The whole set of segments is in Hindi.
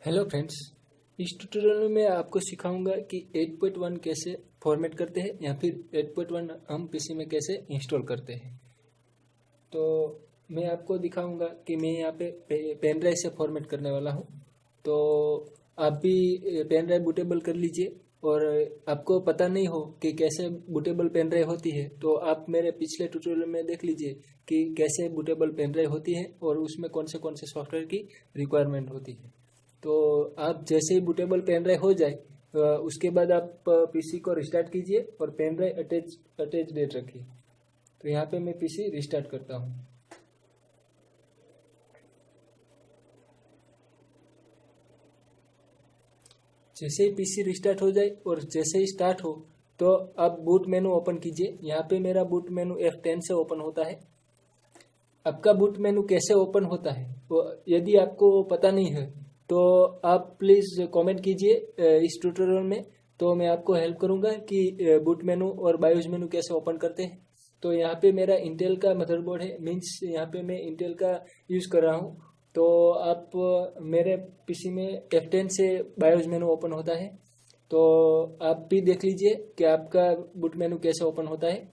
हेलो फ्रेंड्स, इस ट्यूटोरियल में मैं आपको सिखाऊंगा कि 8.1 कैसे फॉर्मेट करते हैं या फिर 8.1 हम पीसी में कैसे इंस्टॉल करते हैं। तो मैं आपको दिखाऊंगा कि मैं यहाँ पे पेन ड्राइव से फॉर्मेट करने वाला हूँ। तो आप भी पेन ड्राइव बूटेबल कर लीजिए, और आपको पता नहीं हो कि कैसे बूटेबल पेन ड्राइव होती है तो आप मेरे पिछले ट्यूटोरियल में देख लीजिए कि कैसे बूटेबल पेन ड्राइव होती है और उसमें कौन से सॉफ्टवेयर की रिक्वायरमेंट होती है। तो आप जैसे ही बूटेबल पेन ड्राइव हो जाए उसके बाद आप पीसी को रिस्टार्ट कीजिए और पेन ड्राइव अटैच डेट रखिए। तो यहाँ पे मैं पीसी रिस्टार्ट करता हूँ। जैसे ही पीसी रिस्टार्ट हो जाए और जैसे ही स्टार्ट हो तो आप बूट मेनू ओपन कीजिए। यहाँ पे मेरा बूट मेनू F10 से ओपन होता है। आपका बूट मेनू कैसे ओपन होता है वो यदि आपको पता नहीं है तो आप प्लीज़ कमेंट कीजिए इस ट्यूटोरियल में, तो मैं आपको हेल्प करूंगा कि बूट मेनू और बायोस मेनू कैसे ओपन करते हैं। तो यहाँ पे मेरा इंटेल का मदरबोर्ड है, मीन्स यहाँ पे मैं इंटेल का यूज़ कर रहा हूँ। तो आप मेरे पीसी में F10 से बायोस मेनू ओपन होता है। तो आप भी देख लीजिए कि आपका बूट मेनू कैसे ओपन होता है।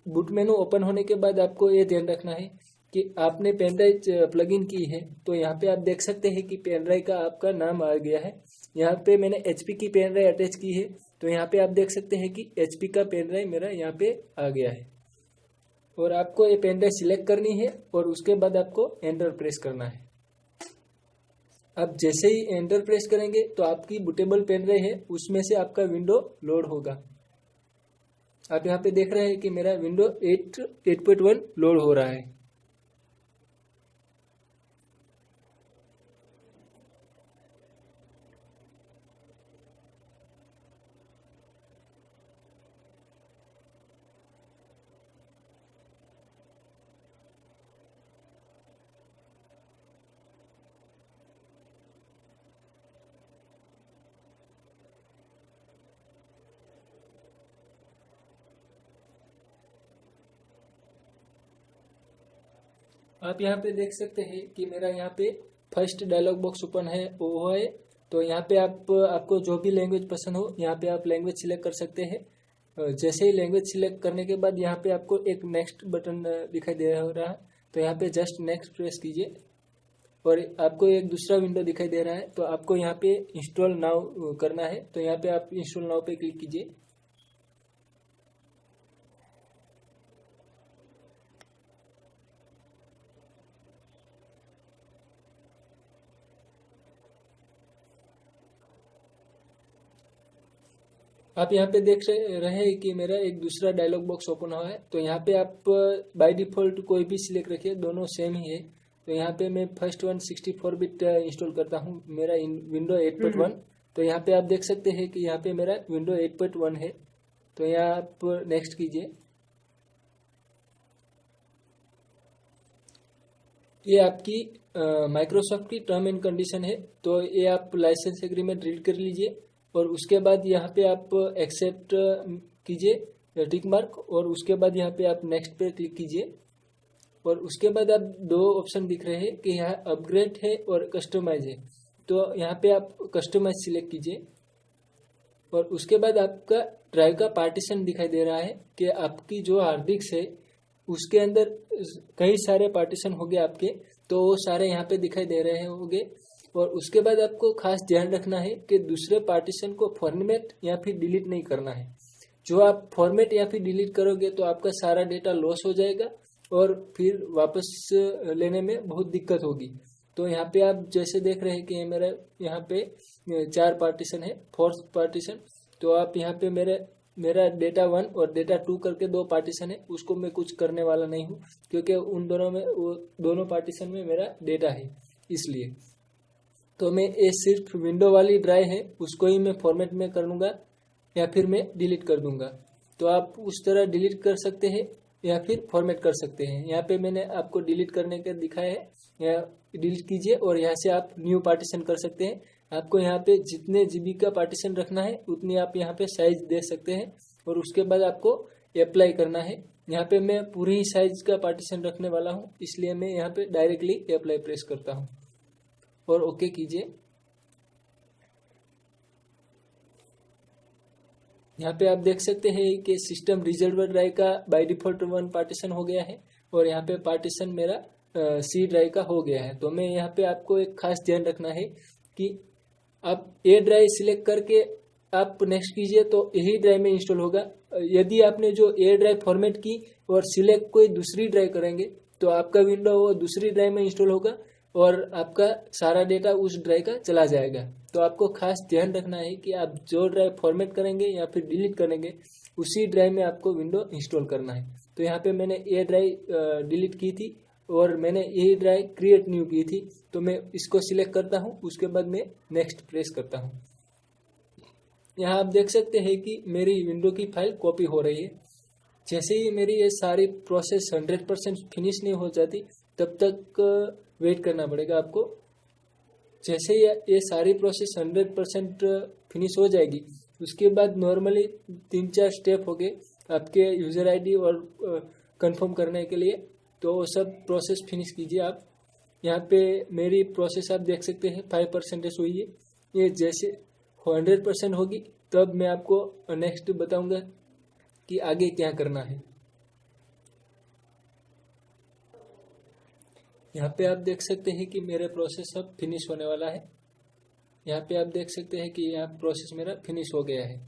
बूट मेनू ओपन होने के बाद आपको ये ध्यान रखना है कि आपने पेन ड्राइव प्लग इन की है। तो यहाँ पे आप देख सकते हैं कि पेन ड्राइव का आपका नाम आ गया है। यहाँ पे मैंने HP की पेन ड्राइव अटैच की है, तो यहाँ पे आप देख सकते हैं कि HP का पेन ड्राइव मेरा यहाँ पे आ गया है। और आपको ये पेन ड्राइव सिलेक्ट करनी है और उसके बाद आपको एंटर प्रेस करना है। आप जैसे ही एंटर प्रेस करेंगे तो आपकी बूटेबल पेन ड्राइव है उसमें से आपका विंडो लोड होगा। आप यहाँ पे देख रहे हैं कि मेरा विंडो 8.1 लोड हो रहा है। आप यहाँ पे देख सकते हैं कि मेरा यहाँ पे फर्स्ट डायलॉग बॉक्स ओपन है वो है। तो यहाँ पे आपको जो भी लैंग्वेज पसंद हो यहाँ पे आप लैंग्वेज सिलेक्ट कर सकते हैं। जैसे ही लैंग्वेज सिलेक्ट करने के बाद यहाँ पे आपको एक नेक्स्ट बटन दिखाई दे रहा है। तो यहाँ पे जस्ट नेक्स्ट प्रेस कीजिए और आपको एक दूसरा विंडो दिखाई दे रहा है। तो आपको यहाँ पे इंस्टॉल नाउ करना है, तो यहाँ पे आप इंस्टॉल नाउ पे क्लिक कीजिए। आप यहाँ पे देख रहे हैं कि मेरा एक दूसरा डायलॉग बॉक्स ओपन हुआ है। तो यहाँ पे आप बाय डिफ़ॉल्ट कोई भी सिलेक्ट रखिए, दोनों सेम ही है। तो यहाँ पे मैं फर्स्ट वन 64 बिट इंस्टॉल करता हूँ, मेरा विंडो 8.1। तो यहाँ पे आप देख सकते हैं कि यहाँ पे मेरा विंडो 8.1 है। तो यहाँ आप नेक्स्ट कीजिए। ये आपकी माइक्रोसॉफ्ट की टर्म एंड कंडीशन है, तो ये आप लाइसेंस एग्रीमेंट रीड कर लीजिए और उसके बाद यहाँ पे आप एक्सेप्ट कीजिए टिक मार्क, और उसके बाद यहाँ पे आप नेक्स्ट पे क्लिक कीजिए। और उसके बाद आप दो ऑप्शन दिख रहे हैं कि यहाँ अपग्रेड है और कस्टमाइज है। तो यहाँ पे आप कस्टमाइज सिलेक्ट कीजिए और उसके बाद आपका ड्राइव का पार्टीशन दिखाई दे रहा है कि आपकी जो हार्ड डिस्क है उसके अंदर कई सारे पार्टीशन हो गए आपके, तो वो सारे यहाँ पे दिखाई दे रहे होंगे। और उसके बाद आपको खास ध्यान रखना है कि दूसरे पार्टीशन को फॉर्मेट या फिर डिलीट नहीं करना है। जो आप फॉर्मेट या फिर डिलीट करोगे तो आपका सारा डेटा लॉस हो जाएगा और फिर वापस लेने में बहुत दिक्कत होगी। तो यहाँ पे आप जैसे देख रहे हैं कि मेरा यहाँ पे 4 पार्टीशन है, 4th पार्टीशन। तो आप यहाँ पे मेरा डेटा 1 और डेटा 2 करके 2 पार्टीशन है, उसको मैं कुछ करने वाला नहीं हूँ क्योंकि उन दोनों में वो दोनों पार्टीशन में मेरा डेटा है, इसलिए। तो मैं ये सिर्फ विंडो वाली ड्राइव है उसको ही मैं फॉर्मेट में कर लूँगा या फिर मैं डिलीट कर दूँगा। तो आप उस तरह डिलीट कर सकते हैं या फिर फॉर्मेट कर सकते हैं। यहाँ पे मैंने आपको डिलीट करने का दिखाया है, या डिलीट कीजिए और यहाँ से आप न्यू पार्टीशन कर सकते हैं। आपको यहाँ पे जितने GB का पार्टीशन रखना है उतनी आप यहाँ पे साइज दे सकते हैं और उसके बाद आपको अप्लाई करना है। यहाँ पे मैं पूरी ही साइज का पार्टीशन रखने वाला हूँ, इसलिए मैं यहाँ पे डायरेक्टली अप्लाई प्रेस करता हूँ और ओके कीजिए। यहाँ पे आप देख सकते हैं कि सिस्टम रिजर्व ड्राइव का बाय डिफॉल्ट 1 पार्टीशन हो गया है और यहाँ पे पार्टीशन मेरा सी ड्राइव का हो गया है। तो मैं यहाँ पे आपको एक खास ध्यान रखना है कि आप ए ड्राइव सिलेक्ट करके आप नेक्स्ट कीजिए तो यही ड्राइव में इंस्टॉल होगा। यदि आपने जो ए ड्राइव फॉर्मेट की और सिलेक्ट कोई दूसरी ड्राइव करेंगे तो आपका विंडो वो दूसरी ड्राइव में इंस्टॉल होगा और आपका सारा डेटा उस ड्राइव का चला जाएगा। तो आपको खास ध्यान रखना है कि आप जो ड्राइव फॉर्मेट करेंगे या फिर डिलीट करेंगे उसी ड्राइव में आपको विंडो इंस्टॉल करना है। तो यहाँ पे मैंने ए ड्राइव डिलीट की थी और मैंने यही ड्राइव क्रिएट न्यू की थी। तो मैं इसको सिलेक्ट करता हूँ, उसके बाद मैं नेक्स्ट प्रेस करता हूँ। यहाँ आप देख सकते हैं कि मेरी विंडो की फाइल कॉपी हो रही है। जैसे ही मेरी ये सारी प्रोसेस 100% फिनिश नहीं हो जाती तब तक वेट करना पड़ेगा आपको। जैसे ही ये सारी प्रोसेस 100% फिनिश हो जाएगी उसके बाद नॉर्मली 3-4 स्टेप हो गए आपके यूज़र आईडी और कंफर्म करने के लिए। तो वो सब प्रोसेस फिनिश कीजिए आप। यहाँ पे मेरी प्रोसेस आप देख सकते हैं 5% हुई है। ये जैसे 100% होगी तब मैं आपको नेक्स्ट बताऊंगा कि आगे क्या करना है। यहाँ पे आप देख सकते हैं कि मेरे प्रोसेस अब फिनिश होने वाला है। यहाँ पे आप देख सकते हैं कि यहाँ प्रोसेस मेरा फिनिश हो गया है।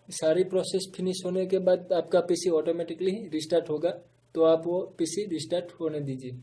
सारी प्रोसेस फिनिश होने के बाद आपका पीसी ऑटोमेटिकली रिस्टार्ट होगा। तो आप वो पीसी रिस्टार्ट होने दीजिए।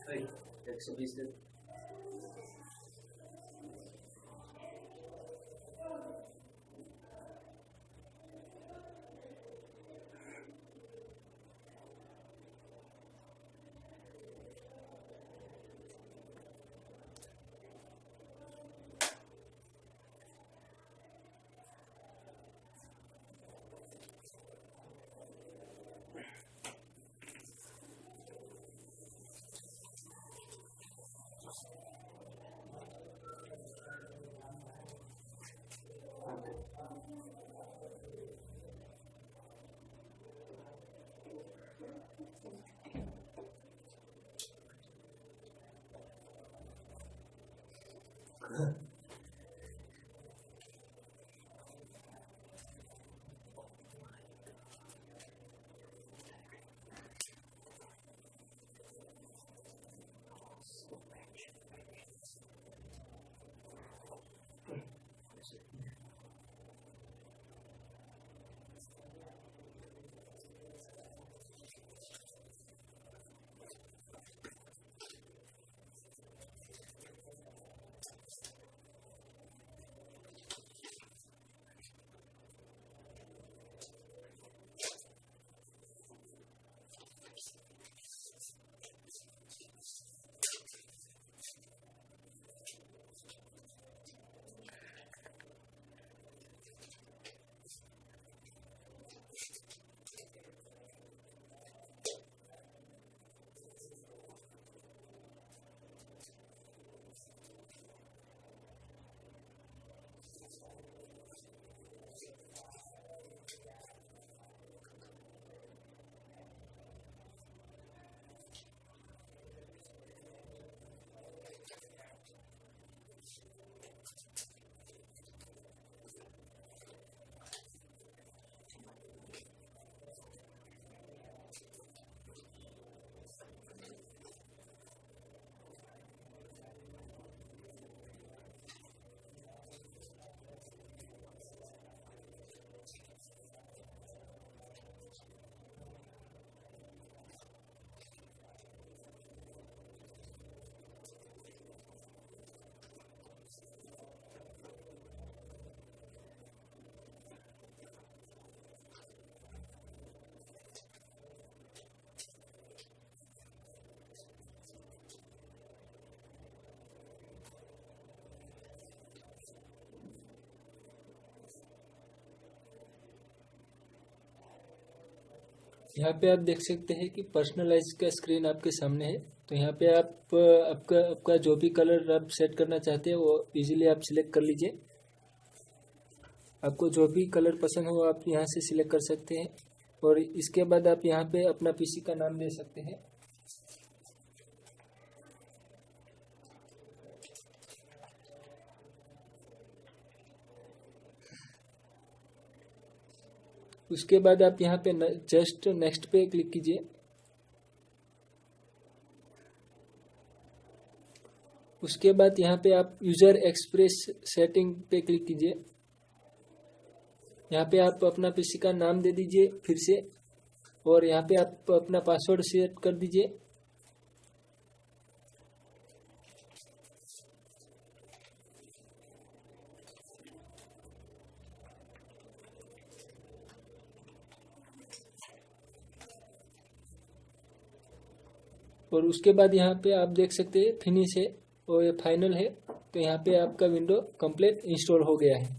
Hey, 120 यहाँ पे आप देख सकते हैं कि पर्सनलाइज का स्क्रीन आपके सामने है। तो यहाँ पे आप आपका आपका जो भी कलर आप सेट करना चाहते हैं वो इजीली आप सिलेक्ट कर लीजिए। आपको जो भी कलर पसंद हो आप यहाँ से सिलेक्ट कर सकते हैं और इसके बाद आप यहाँ पे अपना पीसी का नाम दे सकते हैं। उसके बाद आप यहाँ पे जस्ट नेक्स्ट पे क्लिक कीजिए। उसके बाद यहाँ पे आप यूजर एक्सप्रेस सेटिंग पे क्लिक कीजिए। यहाँ पे आप अपना पीसी का नाम दे दीजिए फिर से और यहाँ पे आप अपना पासवर्ड सेट कर दीजिए। और उसके बाद यहाँ पे आप देख सकते हैं फिनिश है और ये फाइनल है। तो यहाँ पे आपका विंडो कंप्लीट इंस्टॉल हो गया है।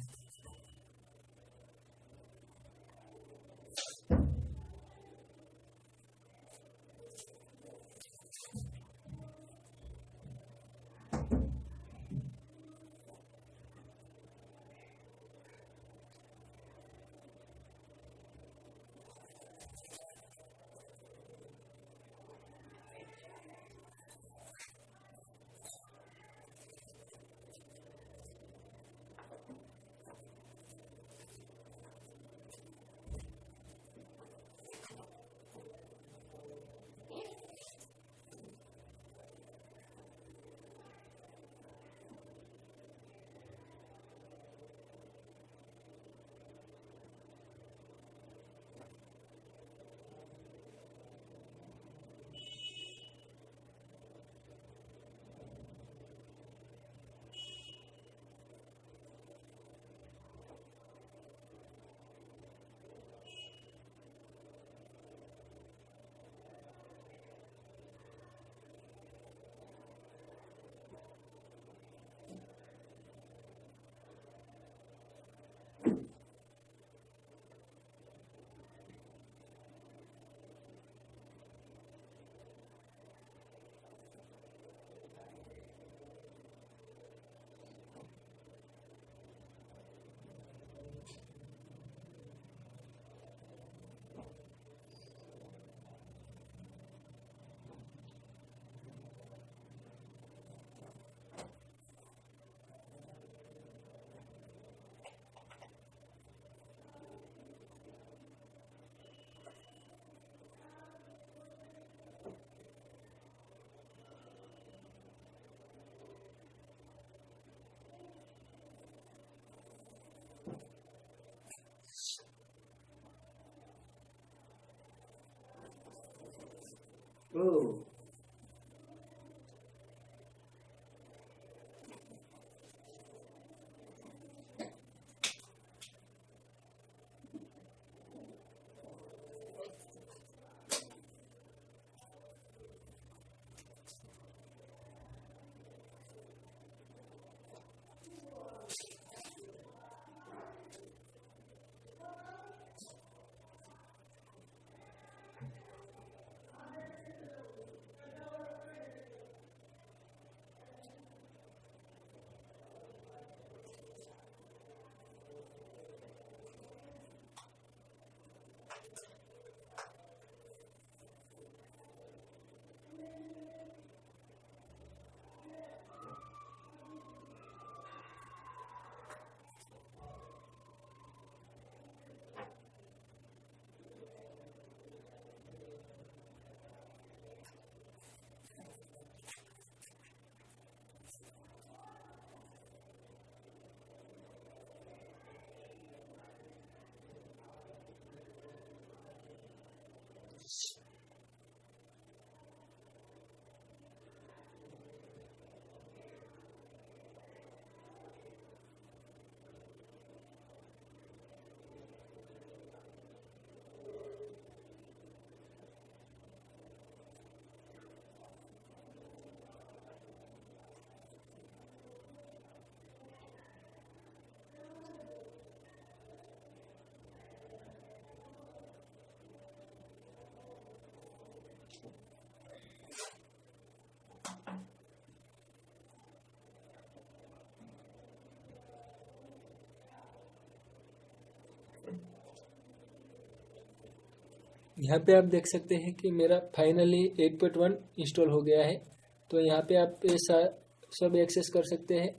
यहाँ पे आप देख सकते हैं कि मेरा फाइनली 8.1 इंस्टॉल हो गया है। तो यहाँ पे आप ऐसा सब एक्सेस कर सकते हैं।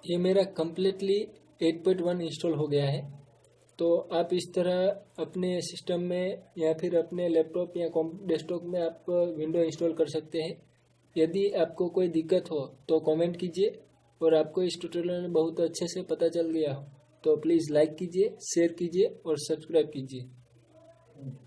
ये मेरा कम्प्लीटली 8.1 इंस्टॉल हो गया है। तो आप इस तरह अपने सिस्टम में या फिर अपने लैपटॉप या डेस्कटॉप में आप विंडो इंस्टॉल कर सकते हैं। यदि आपको कोई दिक्कत हो तो कमेंट कीजिए, और आपको इस ट्यूटोरियल में बहुत अच्छे से पता चल गया हो तो प्लीज़ लाइक कीजिए, शेयर कीजिए और सब्सक्राइब कीजिए।